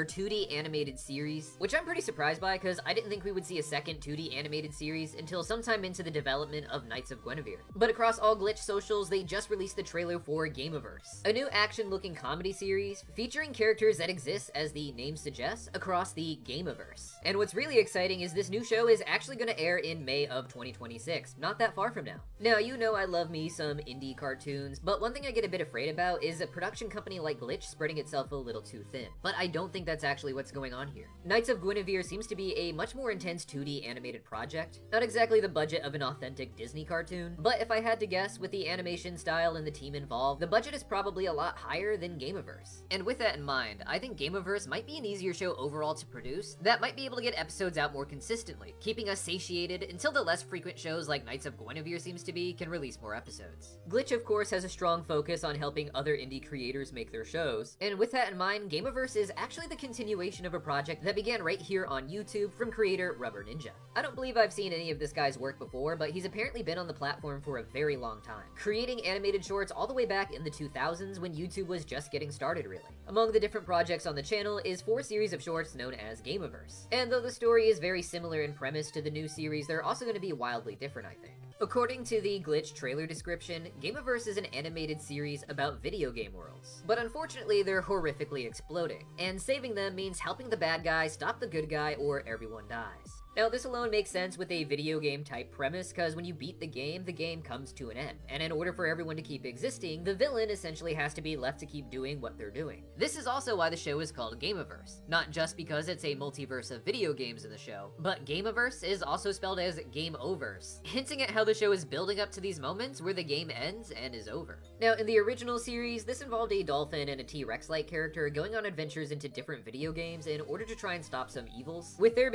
2D animated series, which I'm pretty surprised by because I didn't think we would see a second 2D animated series until sometime into the development of Knights of Guinevere. But across all Glitch socials, they just released the trailer for Gameoverse, a new action-looking comedy series featuring characters that exist, as the name suggests, across the Gameoverse. And what's really exciting is this new show is actually going to air in May of 2026, not that far from now. Now, you know I love me some indie cartoons, but one thing I get a bit afraid about is a production company like Glitch spreading itself a little too thin. But I don't think that's actually what's going on here. Knights of Guinevere seems to be a much more intense 2D animated project. Not exactly the budget of an authentic Disney cartoon, but if I had to guess, with the animation style and the team involved, the budget is probably a lot higher than Gameoverse. And with that in mind, I think Gameoverse might be an easier show overall to produce that might be able to get episodes out more consistently, keeping us satiated until the less frequent shows like Knights of Guinevere seems to be can release more episodes. Glitch, of course, has a strong focus on helping other indie creators make their shows, and with that in mind, Gameoverse is actually the continuation of a project that began right here on YouTube from creator Rubber Ninja. I don't believe I've seen any of this guy's work before, but he's apparently been on the platform for a very long time, creating animated shorts all the way back in the 2000s when YouTube was just getting started, really. Among the different projects on the channel is 4 series of shorts known as Gameoverse, and though the story is very similar in premise to the new series, they're also going to be wildly different, I think. According to the Glitch trailer description, Gameoverse is an animated series about video game worlds. But unfortunately, they're horrifically exploding, and saving them means helping the bad guy stop the good guy or everyone dies. Now, this alone makes sense with a video game type premise, because when you beat the game comes to an end. And in order for everyone to keep existing, the villain essentially has to be left to keep doing what they're doing. This is also why the show is called Gameoverse. Not just because it's a multiverse of video games in the show, but Gameoverse is also spelled as Gameoverse, hinting at how the show is building up to these moments where the game ends and is over. Now, in the original series, this involved a dolphin and a T-Rex-like character going on adventures into different video games in order to try and stop some evils, with there being